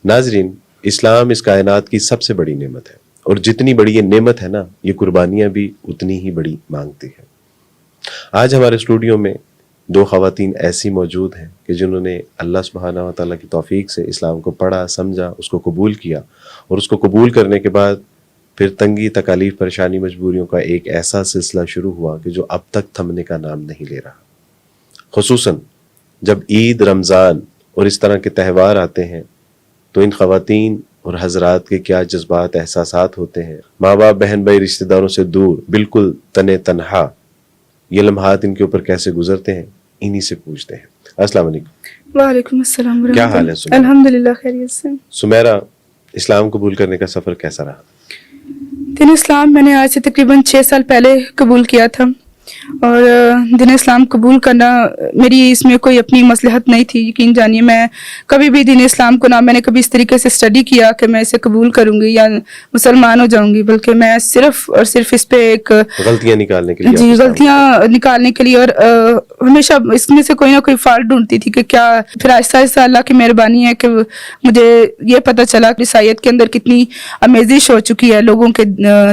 ناظرین، اسلام اس کائنات کی سب سے بڑی نعمت ہے، اور جتنی بڑی یہ نعمت ہے نا، یہ قربانیاں بھی اتنی ہی بڑی مانگتی ہے۔ آج ہمارے اسٹوڈیو میں دو خواتین ایسی موجود ہیں کہ جنہوں نے اللہ سبحانہ و تعالیٰ کی توفیق سے اسلام کو پڑھا، سمجھا، اس کو قبول کیا، اور اس کو قبول کرنے کے بعد پھر تنگی، تکالیف، پریشانی، مجبوریوں کا ایک ایسا سلسلہ شروع ہوا کہ جو اب تک تھمنے کا نام نہیں لے رہا۔ خصوصاً جب عید، رمضان اور اس طرح کے تہوار آتے ہیں تو ان خواتین اور حضرات کے کیا جذبات، احساسات ہوتے ہیں۔ ماں باپ، بہن بھائی، رشتہ داروں سے دور، بالکل تنے تنہا، یہ لمحات ان کے اوپر کیسے گزرتے ہیں، انہی سے پوچھتے ہیں۔ السلام علیکم۔ وعلیکم السلام ورحمۃ اللہ۔ کیا حال ہے سمیرہ؟ الحمدللہ خیریت سے۔ سمیرہ، اسلام قبول کرنے کا سفر کیسا رہا؟ دین اسلام میں نے آج سے تقریباً 6 سال پہلے قبول کیا تھا، اور دین اسلام قبول کرنا میری اس میں کوئی اپنی مصلحت نہیں تھی۔ یقین جانیے، میں کبھی بھی دین اسلام کو نہ میں نے کبھی اس طریقے سے اسٹڈی کیا کہ میں اسے قبول کروں گی یا مسلمان ہو جاؤں گی، بلکہ میں صرف اور صرف اس پہ ایک غلطیاں نکالنے کے لیے، جی غلطیاں نکالنے کے لیے، اور ہمیشہ اس میں سے کوئی نہ کوئی فالٹ ڈھونڈتی تھی کہ کیا۔ پھر آہستہ آہستہ اللہ کی مہربانی ہے کہ مجھے یہ پتہ چلا کہ عیسائیت کے اندر کتنی آمیزش ہو چکی ہے لوگوں کے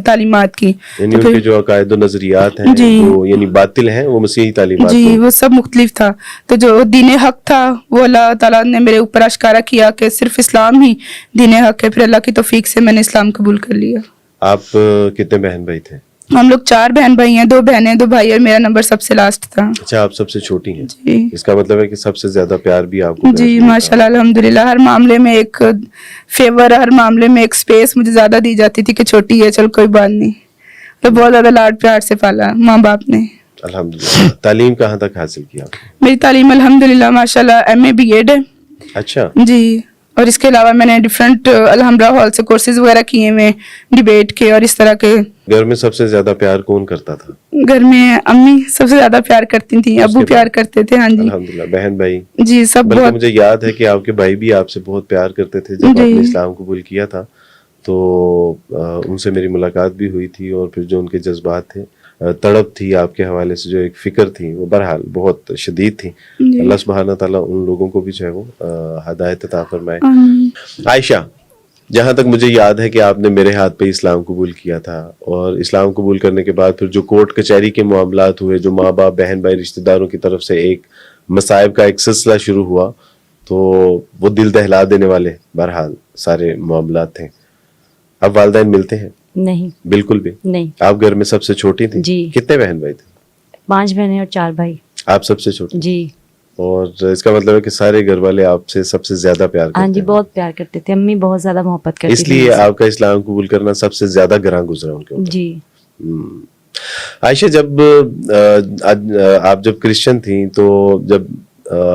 تعلیمات کی، یعنی ان کے جو عقائد و نظریات ہیں جو یعنی باطل ہیں، وہ مسیحی تعلیمات جی وہ سب مختلف تھا۔ تو جو دین حق تھا وہ اللہ تعالیٰ نے میرے اوپر اشکارا کیا کہ صرف اسلام ہی دین حق ہے۔ پھر اللہ کی توفیق سے میں نے اسلام قبول کر لیا۔ آپ کتنے بہن بھائی تھے؟ ہم لوگ 4 بہن بھائی ہیں، 2 بہنیں 2 بھائی، اور میرا نمبر سب سے لاسٹ تھا۔ اچھا، آپ سب سے چھوٹی ہیں؟ جی اس کا مطلب ہے کہ سب سے زیادہ پیار بھی آپ کو؟ جی ماشاءاللہ، الحمدللہ، ہر معاملے میں ایک فیور، ہر معاملے میں ایک سپیس مجھے زیادہ دی جاتی تھی کہ چھوٹی ہے، چل کوئی بات نہیں۔ تو بہت زیادہ لاڈ پیار سے پالا ماں باپ نے۔ الحمدللہ۔ تعلیم کہاں تک حاصل کیا؟ میری تعلیم الحمدللہ ماشاءاللہ MA BEd ہے۔ اچھا جی، اور اس کے علاوہ میں نے ڈفرینٹ الحمدہ ہال سے کورسز وغیرہ کیے ہوئے، ڈیبیٹ کے اور اس طرح کے۔ گھر میں سب سے زیادہ پیار کون کرتا تھا؟ گھر میں امی سب سے زیادہ پیار کرتی تھیں، ابو پیار کرتے تھے۔ ہاں جی الحمدللہ۔ بہن بھائی؟ جی سب بلکہ بہت۔ مجھے یاد ہے کہ آپ کے بھائی بھی آپ سے بہت پیار کرتے تھے جب آپ نے اسلام قبول کیا تھا، تو ان سے میری ملاقات بھی ہوئی تھی، اور پھر جو ان کے جذبات تھے، تڑپ تھی آپ کے حوالے سے، جو ایک فکر تھی، وہ بہرحال بہت شدید تھی۔ اللہ سبحانہ تعالیٰ ان لوگوں کو بھی جو ہے وہ ہدایت عطا فرمائے۔ عائشہ، جہاں تک مجھے یاد ہے کہ آپ نے میرے ہاتھ پہ اسلام قبول کیا تھا، اور اسلام قبول کرنے کے بعد پھر جو کورٹ کچہری کے معاملات ہوئے، جو ماں باپ، بہن بھائی، رشتہ داروں کی طرف سے ایک مصائب کا ایک سلسلہ شروع ہوا، تو وہ دل دہلا دینے والے بہرحال سارے معاملات تھے۔ اب والدین ملتے ہیں؟ نہیں، بالکل بھی نہیں۔ آپ گھر میں سب سے چھوٹی تھی؟ جی۔ کتنے بہن بھائی تھے؟ 5 بہنیں اور 4 بھائی۔ آپ سب سے چھوٹی؟ جی۔ اور اس کا مطلب ہے کہ سارے گھر والے آپ سے سب سے زیادہ پیار کرتے ہیں؟ ہاں جی، بہت پیار کرتے تھے، امی بہت زیادہ محبت کرتی تھی، اس لیے آپ کا اسلام قبول کرنا سب سے زیادہ گراں گزرا ان کے اوپر۔ جی۔ عائشہ، جب آپ جب کرسچن تھیں، تو جب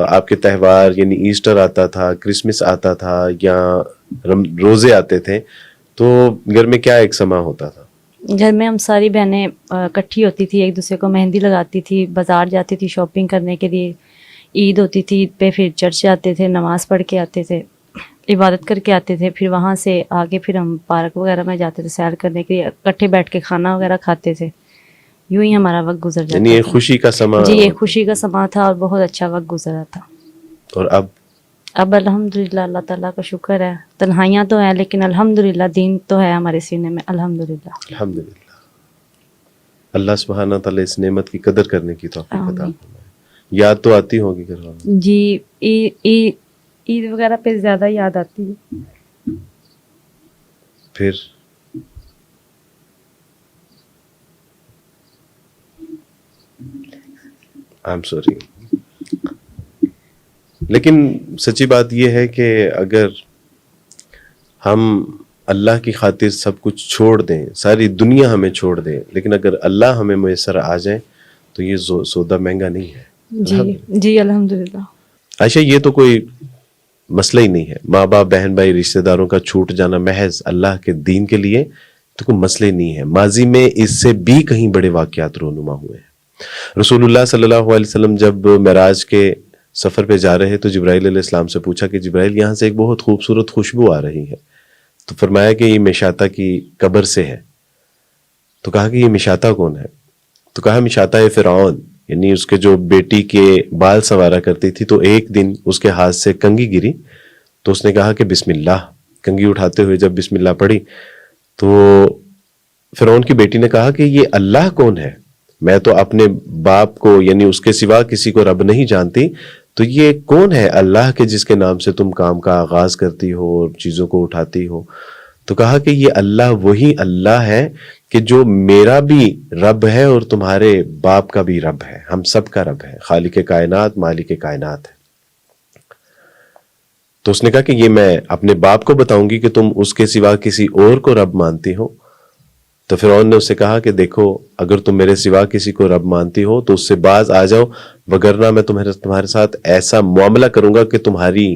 آپ کے تہوار یعنی ایسٹر آتا تھا، کرسمس آتا تھا، یا روزے آتے تھے، تو گھر میں کیا ایک سما ہوتا تھا؟ گھر میں ہم ساری بہنیں اکٹھی ہوتی تھی، ایک دوسرے کو مہندی لگاتی تھی، بازار جاتی تھی شاپنگ کرنے کے لیے، عید ہوتی تھی، عید پہ پھر چرچ جاتے تھے، نماز پڑھ کے آتے تھے، عبادت کر کے آتے تھے، پھر وہاں سے آگے پھر ہم پارک وغیرہ میں جاتے تھے سیر کرنے کے لیے، اکٹھے بیٹھ کے کھانا وغیرہ کھاتے تھے، یوں ہی ہمارا وقت گزر جاتا یعنی ایک تھا۔ خوشی کا سما؟ جی، ایک خوشی کا سما تھا، اور بہت اچھا وقت گزرا تھا۔ اور اب الحمدللہ اللہ تعالیٰ کا شکر ہے، تنہائیاں تو ہیں لیکن الحمدللہ دین تو ہے ہمارے سینے میں، الحمدللہ۔ الحمدللہ، اللہ سبحانہ تعالیٰ اس نعمت کی قدر کرنے کی توفیق عطا فرمائے۔ یاد تو آتی ہوگی گھر والوں؟ جی، عید وغیرہ پہ زیادہ یاد آتی ہے۔ پھر I'm sorry، لیکن سچی بات یہ ہے کہ اگر ہم اللہ کی خاطر سب کچھ چھوڑ دیں، ساری دنیا ہمیں چھوڑ دے، لیکن اگر اللہ ہمیں میسر آ جائے تو یہ سودا مہنگا نہیں ہے۔ جی جی الحمدللہ۔ عائشہ، یہ تو کوئی مسئلہ ہی نہیں ہے، ماں باپ، بہن بھائی، رشتہ داروں کا چھوٹ جانا محض اللہ کے دین کے لیے تو کوئی مسئلہ ہی نہیں ہے۔ ماضی میں اس سے بھی کہیں بڑے واقعات رونما ہوئے ہیں۔ رسول اللہ صلی اللہ علیہ وسلم جب معراج کے سفر پہ جا رہے تو جبرائیل علیہ السلام سے پوچھا کہ جبرائیل، یہاں سے ایک بہت خوبصورت خوشبو آ رہی ہے، تو فرمایا کہ یہ مشاطہ کی قبر سے ہے۔ تو کہا کہ یہ مشاطہ کون ہے؟ تو کہا مشاطہ فرعون، یعنی اس کے جو بیٹی کے بال سنوارا کرتی تھی، تو ایک دن اس کے ہاتھ سے کنگھی گری تو اس نے کہا کہ بسم اللہ. کنگھی اٹھاتے ہوئے جب بسم اللہ پڑھی تو فرعون کی بیٹی نے کہا کہ یہ اللہ کون ہے؟ میں تو اپنے باپ کو یعنی اس کے سوا کسی کو رب نہیں جانتی, تو یہ کون ہے اللہ کے جس کے نام سے تم کام کا آغاز کرتی ہو اور چیزوں کو اٹھاتی ہو؟ تو کہا کہ یہ اللہ وہی اللہ ہے کہ جو میرا بھی رب ہے اور تمہارے باپ کا بھی رب ہے, ہم سب کا رب ہے, خالق کائنات مالک کائنات ہے. تو اس نے کہا کہ یہ میں اپنے باپ کو بتاؤں گی کہ تم اس کے سوا کسی اور کو رب مانتی ہو. تو فرعون نے اسے کہا کہ دیکھو اگر تم میرے سوا کسی کو رب مانتی ہو تو اس سے باز آ جاؤ, وگرنہ میں تمہارے ساتھ ایسا معاملہ کروں گا کہ تمہاری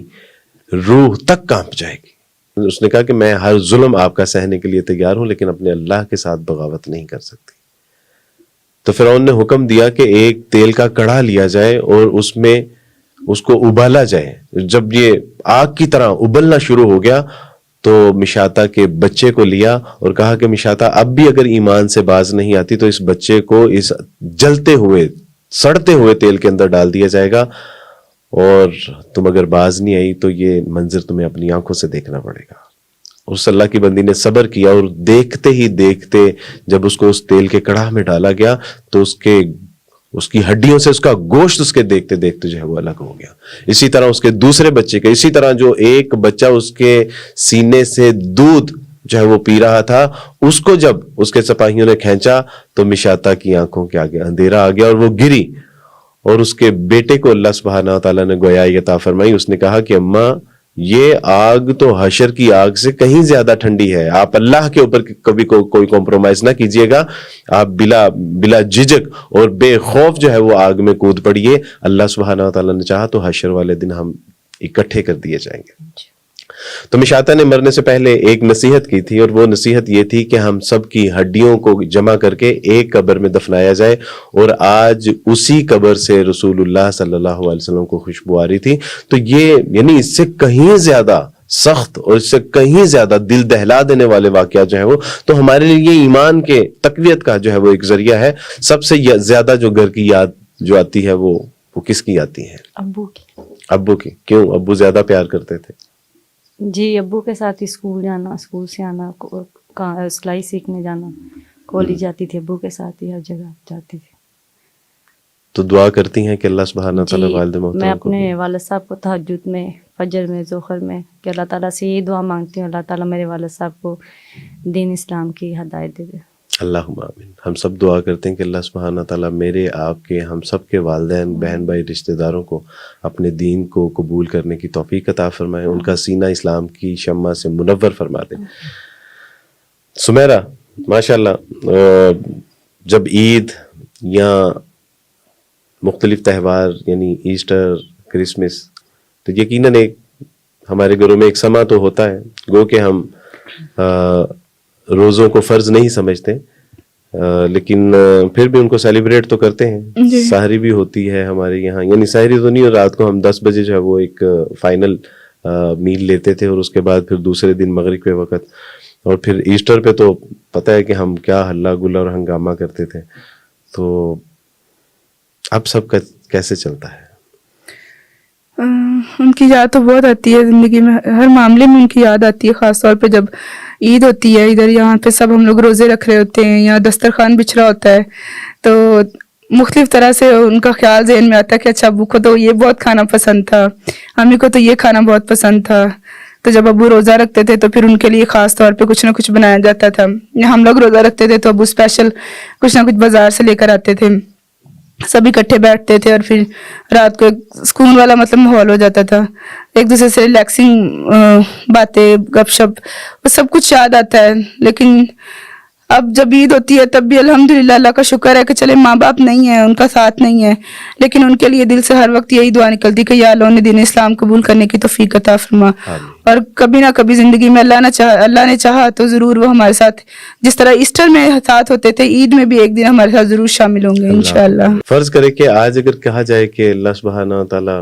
روح تک کانپ جائے گی. اس نے کہا کہ میں ہر ظلم آپ کا سہنے کے لیے تیار ہوں, لیکن اپنے اللہ کے ساتھ بغاوت نہیں کر سکتی. تو فرعون نے حکم دیا کہ ایک تیل کا کڑھا لیا جائے اور اس میں اس کو ابالا جائے. جب یہ آگ کی طرح ابلنا شروع ہو گیا تو مشاطہ کے بچے کو لیا اور کہا کہ مشاطہ اب بھی اگر ایمان سے باز نہیں آتی تو اس بچے کو اس جلتے ہوئے سڑتے ہوئے تیل کے اندر ڈال دیا جائے گا, اور تم اگر باز نہیں آئی تو یہ منظر تمہیں اپنی آنکھوں سے دیکھنا پڑے گا. اس اللہ کی بندی نے صبر کیا اور دیکھتے ہی دیکھتے جب اس کو اس تیل کے کڑاہ میں ڈالا گیا تو اس کی ہڈیوں سے اس کا گوشت اس کے دیکھتے دیکھتے جو ہے وہ الگ ہو گیا. اسی طرح اس کے دوسرے بچے کے, اسی طرح جو ایک بچہ اس کے سینے سے دودھ جو ہے وہ پی رہا تھا, اس کو جب اس کے سپاہیوں نے کھینچا تو مشاطہ کی آنکھوں کے آگے اندھیرا آ گیا اور وہ گری, اور اس کے بیٹے کو اللہ سبحانہ تعالیٰ نے گویائی عطا فرمائی. اس نے کہا کہ اماں یہ آگ تو حشر کی آگ سے کہیں زیادہ ٹھنڈی ہے, آپ اللہ کے اوپر کبھی کوئی کمپرومائز نہ کیجیے گا, آپ بلا جھجک اور بے خوف جو ہے وہ آگ میں کود پڑیے. اللہ سبحانہ تعالیٰ نے چاہا تو حشر والے دن ہم اکٹھے کر دیے جائیں گے. تو مشاطہ نے مرنے سے پہلے ایک نصیحت کی تھی, اور وہ نصیحت یہ تھی کہ ہم سب کی ہڈیوں کو جمع کر کے ایک قبر میں دفنایا جائے, اور آج اسی قبر سے رسول اللہ صلی اللہ علیہ وسلم کو خوشبو آ رہی تھی. تو یہ یعنی اس سے کہیں زیادہ سخت اور اس سے کہیں زیادہ دل دہلا دینے والے واقعات جو ہے وہ, تو ہمارے لیے یہ ایمان کے تقویت کا جو ہے وہ ایک ذریعہ ہے. سب سے زیادہ جو گھر کی یاد جو آتی ہے وہ کس کی آتی ہے؟ ابو کی. کیوں ابو زیادہ پیار کرتے تھے؟ جی, ابو کے ساتھ اسکول جانا, اسکول سے آنا, سلائی سیکھنے جانا, کالج جاتی تھی, ابو کے ساتھ ہی ہر جگہ جاتی تھی. تو دعا کرتی ہیں کہ اللہ سبحانہ تعالیٰ والد محترم میں اپنے والد صاحب کو تہجد میں, فجر میں, ظہر میں کہ اللہ تعالیٰ سے یہی دعا مانگتی ہوں, اللہ تعالیٰ میرے والد صاحب کو دین اسلام کی ہدایت دے دے. اللہم آمین. ہم سب دعا کرتے ہیں کہ اللہ سبحانہ تعالیٰ میرے, آپ کے, ہم سب کے والدین, بہن بھائی, رشتہ داروں کو اپنے دین کو قبول کرنے کی توفیق عطا فرمائے, ان کا سینہ اسلام کی شمع سے منور فرما دے. سمیرہ ماشاءاللہ, جب عید یا مختلف تہوار یعنی ایسٹر, کرسمس, تو یقیناً ایک ہمارے گھروں میں ایک سما تو ہوتا ہے, گو کہ ہم روزوں کو فرض نہیں سمجھتے, لیکن پھر بھی ان کو سیلیبریٹ تو کرتے ہیں. سحری بھی ہوتی ہے ہمارے یہاں, یعنی سحری تو نہیں, اور رات کو ہم 10 بجے جو ہے وہ ایک فائنل میل لیتے تھے, اور اس کے بعد پھر دوسرے دن مغرب کے وقت, اور پھر ایسٹر پہ تو پتہ ہے کہ ہم کیا ہلا گلا اور ہنگامہ کرتے تھے. تو اب سب کا کیسے چلتا ہے؟ ان کی یاد تو بہت آتی ہے زندگی میں, ہر معاملے میں ان کی یاد آتی ہے, خاص طور پہ جب عید ہوتی ہے. ادھر یہاں پہ سب ہم لوگ روزے رکھ رہے ہوتے ہیں, یا دسترخوان بچھ رہا ہوتا ہے, تو مختلف طرح سے ان کا خیال ذہن میں آتا ہے کہ اچھا ابو کو تو یہ بہت کھانا پسند تھا, امی کو تو یہ کھانا بہت پسند تھا. تو جب ابو روزہ رکھتے تھے تو پھر ان کے لیے خاص طور پہ کچھ نہ کچھ بنایا جاتا تھا. یا ہم لوگ روزہ رکھتے تھے تو ابو اسپیشل کچھ نہ کچھ بازار سے لے کر آتے تھے, سب اکٹھے بیٹھتے تھے, اور پھر رات کو سکون والا مطلب ماحول ہو جاتا تھا, ایک دوسرے سے ریلیکسنگ باتیں, گپ شپ, وہ سب کچھ یاد آتا ہے. لیکن اب جب عید ہوتی ہے تب بھی الحمدللہ اللہ کا شکر ہے کہ چلے ماں باپ نہیں ہیں, ان کا ساتھ نہیں ہے, لیکن ان کے لیے دل سے ہر وقت یہی دعا نکلتی کہ یا اللہ نے دین اسلام قبول کرنے کی توفیق عطا فرما. اور کبھی نہ کبھی زندگی میں اللہ نے چاہا تو ضرور وہ ہمارے ساتھ, جس طرح ایسٹر میں ساتھ ہوتے تھے, عید میں بھی ایک دن ہمارے ساتھ ضرور شامل ہوں گے انشاءاللہ. فرض کرے کہ آج اگر کہا جائے کہ اللہ سبحانہ تعالیٰ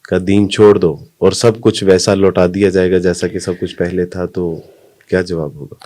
کا دین چھوڑ دو اور سب کچھ ویسا لوٹا دیا جائے گا جیسا کہ سب کچھ پہلے تھا, تو کیا جواب ہوگا؟